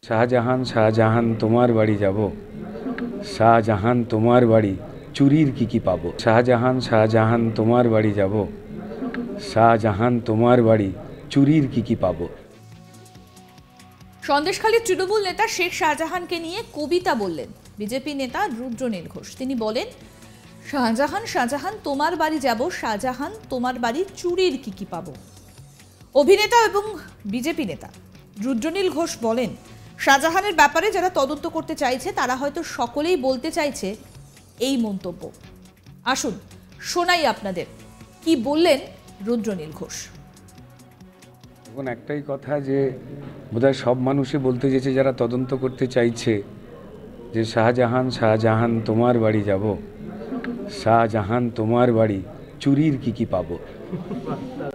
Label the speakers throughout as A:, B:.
A: শাহজাহান শাহজাহান তোমার বাড়ি যাব, শাহজাহান তোমার বাড়ি চুরির কি পাবো। শাহজাহান শাহজাহান তোমার বাড়ি যাব, শাহজাহান তোমার বাড়ি চুরির কি পাবো।
B: সন্দেশখালীর তৃণমূল নেতা শেখ শাহজাহানকে নিয়ে কবিতা বললেন বিজেপি নেতা রুদ্রনীল ঘোষ। তিনি বলেন, শাহজাহান শাহজাহান তোমার বাড়ি যাব, শাহজাহান তোমার বাড়ি চুরির কি পাবো। অভিনেতা এবং বিজেপি নেতা রুদ্রনীল ঘোষ বলেন, শাহজাহানের ব্যাপারে যারা তদন্ত করতে চাইছে তারা হয়তো সকলেই বলতে চাইছে এই মন্তব্য। আসুন শোনাই আপনাদের কি বললেন রুদ্রনীল ঘোষ।
A: এখন একটাই কথা যে বোধহয় সব মানুষই বলতে চেয়েছে যারা তদন্ত করতে চাইছে যে শাহজাহান শাহজাহান তোমার বাড়ি যাব, শাহজাহান তোমার বাড়ি চুরির কি পাবো।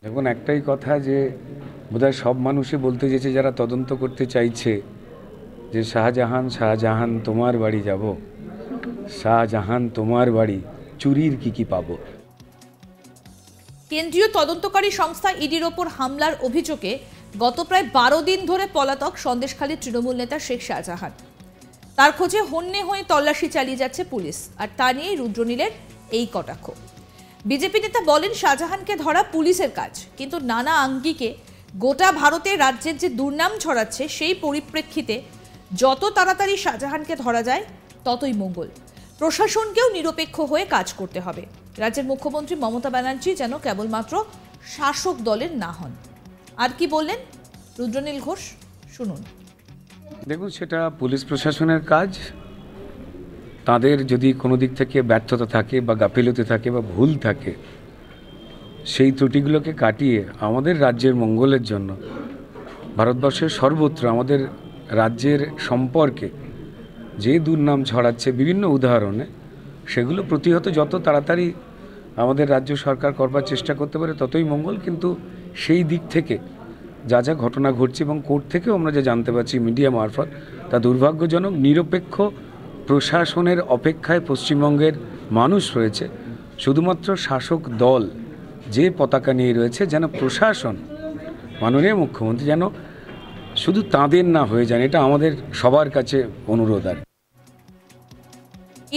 A: এখন একটাই কথা যে বোধহয় সব মানুষই বলতে চেয়েছে যারা তদন্ত করতে চাইছে যে শাহজাহান শাহজাহান তোমার বাড়ি যাব, শাহজাহান তোমার বাড়ি চুরির কি পাবো।
B: কেন্দ্রীয় তদন্তকারী সংস্থা ইডির ওপর হামলার অভিযোগে গত প্রায় 12 দিন ধরে পলাতক সন্দেশখালীর তৃণমূল নেতা শেখ শাহজাহান। তার খোঁজে হন্যে হয়ে তল্লাশি চালিয়ে যাচ্ছে পুলিশ, আর তা নিয়েই রুদ্রনীলের এই কটাক্ষ। বিজেপি নেতা বলেন, শাহজাহানকে ধরা পুলিশের কাজ, কিন্তু নানা আঙ্গিকে গোটা ভারতে রাজ্যের যে দুর্নাম ছড়াচ্ছে সেই পরিপ্রেক্ষিতে যত তাড়াতাড়ি শাহজাহানকে ধরা যায় ততই মঙ্গল। প্রশাসনকেও নিরপেক্ষ হয়ে কাজ করতে হবে। রাজ্যের মুখ্যমন্ত্রী মমতা ব্যানার্জি যেন কেবলমাত্র শাসক দলের না হন। আর কি বললেন রুদ্রনীল ঘোষ, শুনুন।
A: দেখুন, সেটা পুলিশ প্রশাসনের কাজ। তাদের যদি কোনো দিক থেকে ব্যর্থতা থাকে বা গাফিলতি থাকে বা ভুল থাকে, সেই ত্রুটিগুলোকে কাটিয়ে আমাদের রাজ্যের মঙ্গলের জন্য, ভারতবর্ষের সর্বত্র আমাদের রাজ্যের সম্পর্কে যে দুর্নাম ছড়াচ্ছে বিভিন্ন উদাহরণে, সেগুলো প্রতিহত যত তাড়াতাড়ি আমাদের রাজ্য সরকার করবার চেষ্টা করতে পারে ততই মঙ্গল। কিন্তু সেই দিক থেকে যা যা ঘটনা ঘটছে এবং কোর্ট থেকেও আমরা যা জানতে পারছি মিডিয়া মারফত, তা দুর্ভাগ্যজনক। নিরপেক্ষ প্রশাসনের অপেক্ষায় পশ্চিমবঙ্গের মানুষ রয়েছে। শুধুমাত্র শাসক দল যে পতাকা নিয়ে রয়েছে, যেন প্রশাসন, মাননীয় মুখ্যমন্ত্রী যেন শুধু তাঁদের না হয়ে যান, এটা আমাদের সবার কাছে অনুরোধ। আর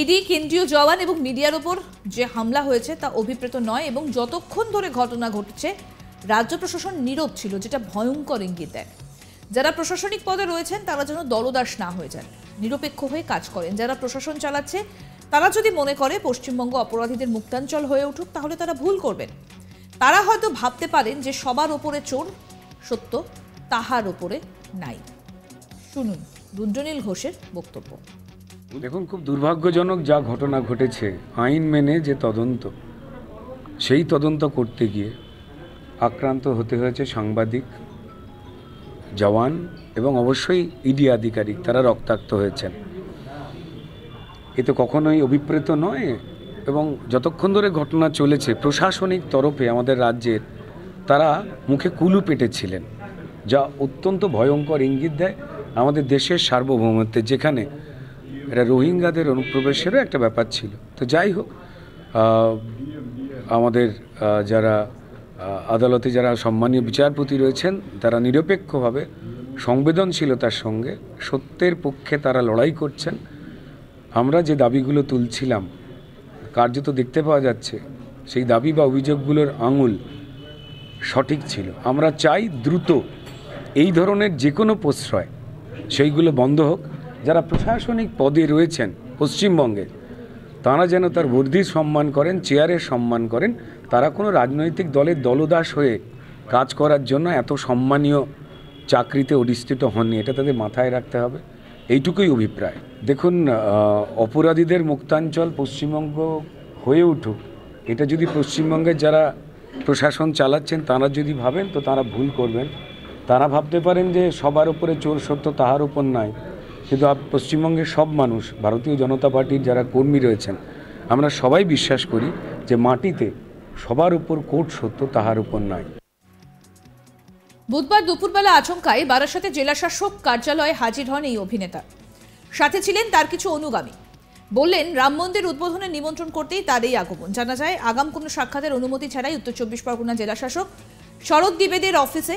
B: ইডি, কেন্দ্রীয় জওয়ান এবং মিডিয়ার ওপর যে হামলা হয়েছে তা অভিপ্রেত নয় এবং যতক্ষণ ধরে ঘটনা ঘটছে রাজ্য প্রশাসন নীরব ছিল, যেটা ভয়ঙ্কর ইঙ্গিত দেয়। যারা প্রশাসনিক পদে রয়েছেন তারা যেন দলদাস না হয়ে যান, নিরপেক্ষ হয়ে কাজ করেন। যারা প্রশাসন চালাচ্ছে তারা যদি মনে করে পশ্চিমবঙ্গ অপরাধীদের মুক্তাঞ্চল হয়ে উঠুক, তাহলে তারা ভুল করবেন। তারা হয়তো ভাবতে পারেন যে সবার ওপরে চোর, সত্য তাহার ওপরে নাই। শুনুন রুদ্রনীল ঘোষের বক্তব্য।
A: দেখুন, খুব দুর্ভাগ্যজনক যা ঘটনা ঘটেছে। আইন মেনে যে তদন্ত, সেই তদন্ত করতে গিয়ে আক্রান্ত হতে হয়েছে সাংবাদিক, জওয়ান এবং অবশ্যই ইডি আধিকারিক। তারা রক্তাক্ত হয়েছেন। এ তো কখনোই অভিপ্রেত নয়। এবং যতক্ষণ ধরে ঘটনা চলেছে, প্রশাসনিক তরফে আমাদের রাজ্যের তারা মুখে কুলু পেটেছিলেন, যা অত্যন্ত ভয়ঙ্কর ইঙ্গিত দেয় আমাদের দেশের সার্বভৌমত্বের, যেখানে এটা রোহিঙ্গাদের অনুপ্রবেশেরও একটা ব্যাপার ছিল। তো যাই হোক, আমাদের যারা আদালতে যারা সম্মানীয় বিচারপতি রয়েছেন, তারা নিরপেক্ষভাবে সংবেদনশীলতার সঙ্গে সত্যের পক্ষে তারা লড়াই করছেন। আমরা যে দাবিগুলো তুলছিলাম, কার্যত দেখতে পাওয়া যাচ্ছে সেই দাবি বা অভিযোগগুলোর আঙুল সঠিক ছিল। আমরা চাই দ্রুত এই ধরনের যে কোনো প্রশ্রয় সেইগুলো বন্ধ হোক। যারা প্রশাসনিক পদে রয়েছেন পশ্চিমবঙ্গে, তারা যেন তার বর্ধির সম্মান করেন, চেয়ারের সম্মান করেন। তারা কোনো রাজনৈতিক দলের দলদাস হয়ে কাজ করার জন্য এত সম্মানীয় চাকরিতে অধিষ্ঠিত হননি, এটা তাদের মাথায় রাখতে হবে। এইটুকুই অভিপ্রায়। দেখুন, অপরাধীদের মুক্তাঞ্চল পশ্চিমবঙ্গ হয়ে উঠুক, এটা যদি পশ্চিমবঙ্গের যারা প্রশাসন চালাচ্ছেন তারা যদি ভাবেন, তো তারা ভুল করবেন। তারা ভাবতে পারেন যে সবার উপরে চোর, সত্য তাহার উপর নাই। কিন্তু পশ্চিমবঙ্গের সব মানুষ, ভারতীয় জনতা পার্টির যারা কর্মী রয়েছেন, আমরা সবাই বিশ্বাস করি যে মাটিতে সবার উপর কোট সত্য তাহার উপর নাই।
B: বুধবার দুপুরবেলা আচমকায় বারাসাতে জেলাশাসক কার্যালয়ে হাজির হন এই অভিনেতা। সাথে ছিলেন তার কিছু অনুগামী। বললেন, রাম মন্দির উদ্বোধনের নিমন্ত্রণ করতেই তার এই আগমন। জানা যায়, আগাম কোনো সাক্ষাতের অনুমতি ছাড়াই উত্তর 24 পরগনা জেলাশাসক শরৎ দ্বিবেদীর অফিসে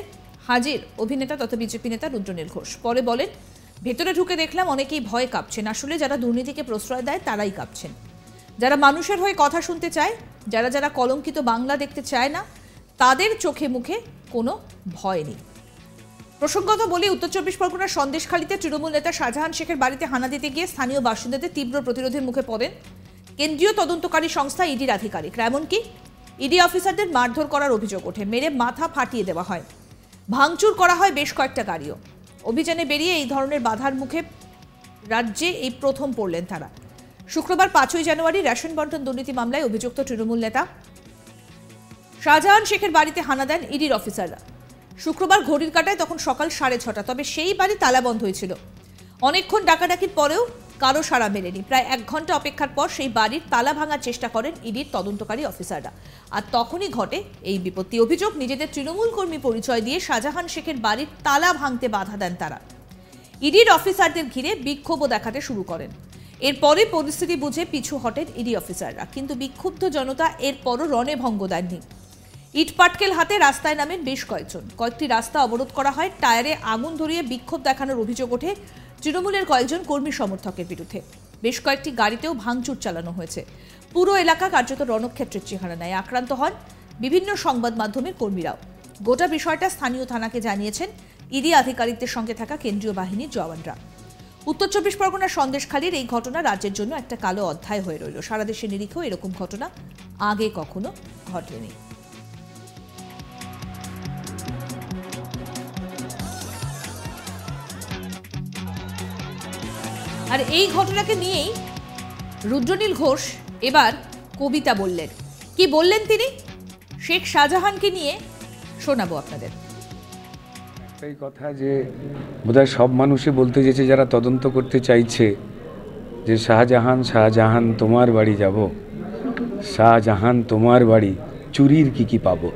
B: হাজির অভিনেতা তথা বিজেপি নেতা রুদ্রনীল ঘোষ। পরে বলেন, ভেতরে ঢুকে দেখলাম অনেকেই ভয়ে কাঁপছেন। আসলে যারা দুর্নীতিকে প্রশ্রয় দেয় তারাই কাঁপছেন। যারা মানুষের হয়ে কথা শুনতে চায়, যারা কলঙ্কিত বাংলা দেখতে চায় না, তাদের চোখে মুখে কোনো ভয় নেই। প্রসঙ্গত বলে উত্তর চব্বিশ পরগনার সন্দেশখালীতে তৃণমূল নেতা শাহজাহান শেখের বাড়িতে হানা দিতে গিয়ে স্থানীয় বাসিন্দাদের তীব্র প্রতিরোধের মুখে পড়েন কেন্দ্রীয় তদন্তকারী সংস্থা ইডির আধিকারিকরা। এমনকি ইডি অফিসারদের মারধর করার অভিযোগ ওঠে, মেরে মাথা ফাটিয়ে দেওয়া হয়, ভাঙচুর করা হয় বেশ কয়েকটা গাড়িও। অভিযানে বেরিয়ে এই ধরনের বাধার মুখে রাজ্যে এই প্রথম পড়লেন তারা। শুক্রবার 5ই জানুয়ারি রেশন বন্টন দুর্নীতি মামলায় অভিযুক্ত তৃণমূল নেতা শাহজাহান শেখের বাড়িতে হানা দেন ইডির অফিসাররা। শুক্রবার ঘড়ির কাঁটায় তখন সকাল 6:30। তবে সেই বাড়ি তালাবন্ধ হয়েছিল। অনেকক্ষণ ডাকাডাকির পরেও কারো সাড়া মেলেনি। প্রায় 1 ঘন্টা অপেক্ষার পর সেই বাড়ির তালা ভাঙার চেষ্টা করেন ইডির তদন্তকারী অফিসাররা। আর তখনই ঘটে এই বিপত্তি। অভিযোগ, নিজেদের তৃণমূল কর্মী পরিচয় দিয়ে শাহজাহান শেখের বাড়ির তালা ভাঙতে বাধা দেন তারা। ইডির অফিসারদের ঘিরে বিক্ষোভও দেখাতে শুরু করেন। এরপরে পরিস্থিতি বুঝে পিছু হটেন ইডি অফিসাররা। কিন্তু বিক্ষুব্ধ জনতা এরপরও রণে ভঙ্গ দেননি। ইট পাটকেল হাতে রাস্তায় নামেন বেশ কয়েকজন। কয়েকটি রাস্তা অবরোধ করা হয়। টায়ারে আগুন ধরিয়ে বিক্ষোভ দেখানোর অভিযোগ ওঠে তৃণমূলের কয়েকজন কর্মী সমর্থকের বিরুদ্ধে। বেশ কয়েকটি গাড়িতেও ভাঙচুর চালানো হয়েছে। পুরো এলাকা কার্যত রণক্ষেত্রের চেহারা নেয়। আক্রান্ত হন বিভিন্ন সংবাদ মাধ্যমের কর্মীরাও। গোটা বিষয়টা স্থানীয় থানাকে জানিয়েছেন ইডি আধিকারিকদের সঙ্গে থাকা কেন্দ্রীয় বাহিনীর জওয়ানরা। উত্তর চব্বিশ পরগনার সন্দেশখালীর এই ঘটনা রাজ্যের জন্য একটা কালো অধ্যায় হয়ে রইল। সারা দেশের নিরিখেও এরকম ঘটনা আগে কখনো ঘটেনি। আর এই ঘটনাকে নিয়েই রুদ্রনীল ঘোষ এবার কবিতা বললেন। কি বললেন তিনি? শেখ শাহজাহানকে নিয়ে শোনাবো আপনাদের।
A: একটাই কথা যে বোধহয় সব মানুষই বলতে চেয়েছে, যারা তদন্ত করতে চাইছে, যে শাহজাহান শাহজাহান তোমার বাড়ি যাব, শাহজাহান তোমার বাড়ি চুরির কি পাবো।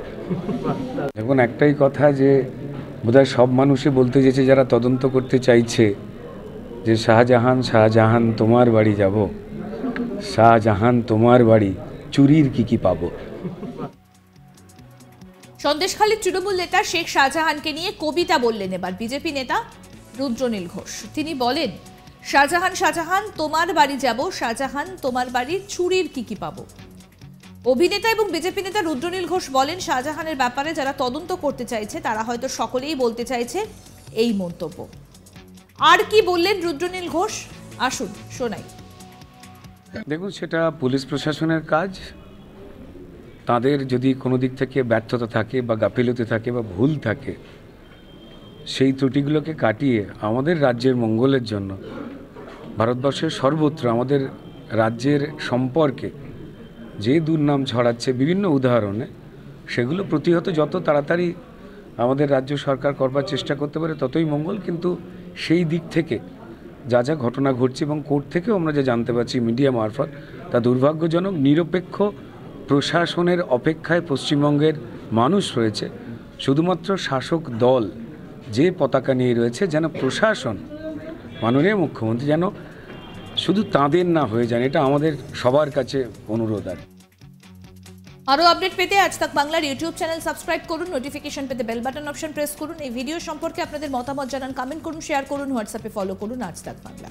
A: দেখুন, একটাই কথা যে বোধহয় সব মানুষই বলতে চেয়েছে, যারা তদন্ত করতে চাইছে, যে শাহজাহান শাহজাহান তোমার বাড়ি যাব, শাহজাহান তোমার বাড়ি চুরির কি পাবো।
B: সন্দেশখালীর তৃণমূল নেতা শেখ শাহজাহানকে নিয়ে কবিতা বললেন এবার বিজেপি নেতা রুদ্রনীল ঘোষ। তিনি বলেন, শাহজাহান শাহজাহান তোমার বাড়ি যাব, শাহজাহান তোমার বাড়ি চুরির কি পাবো। অভিনেতা এবং বিজেপি নেতা রুদ্রনীল ঘোষ বলেন, শাহজাহানের ব্যাপারে যারা তদন্ত করতে চাইছে তারা হয়তো সকলেই বলতে চাইছে এই মন্তব্য। আর কি বললেন রুদ্রনীল ঘোষ, আসুন শোনাই।
A: দেখুন, সেটা পুলিশ প্রশাসনের কাজ। তাদের যদি কোনো দিক থেকে ব্যর্থতা থাকে বা গাফিলতি থাকে বা ভুল থাকে, সেই ত্রুটিগুলোকে কাটিয়ে আমাদের রাজ্যের মঙ্গলের জন্য, ভারতবর্ষের সর্বত্র আমাদের রাজ্যের সম্পর্কে যে দুর্নাম ছড়াচ্ছে বিভিন্ন উদাহরণে, সেগুলো প্রতিহত যত তাড়াতাড়ি আমাদের রাজ্য সরকার করবার চেষ্টা করতে পারে ততই মঙ্গল। কিন্তু সেই দিক থেকে যা যা ঘটনা ঘটছে এবং কোর্ট থেকেও আমরা যা জানতে পারছি মিডিয়া মারফত, তা দুর্ভাগ্যজনক। নিরপেক্ষ প্রশাসনের অপেক্ষায় পশ্চিমবঙ্গের মানুষ রয়েছে। শুধুমাত্র শাসক দল যে পতাকা নিয়ে রয়েছে, যেন প্রশাসন, মাননীয় মুখ্যমন্ত্রী যেন শুধু তাঁদের না হয়ে যান, এটা আমাদের সবার কাছে অনুরোধ। আর
B: আরো আপডেট পেতে আজ তাক বাংলার ইউটিউব চ্যানেল সাবস্ক্রাইব করুন, নোটিফিকেশন পেতে বেল বাটন অপশন প্রেস করুন। এই ভিডিও সম্পর্কে আপনাদের মতামত জানান, কমেন্ট করুন, শেয়ার করুন, হোয়াটসঅ্যাপে ফলো করুন আজ তাক বাংলা।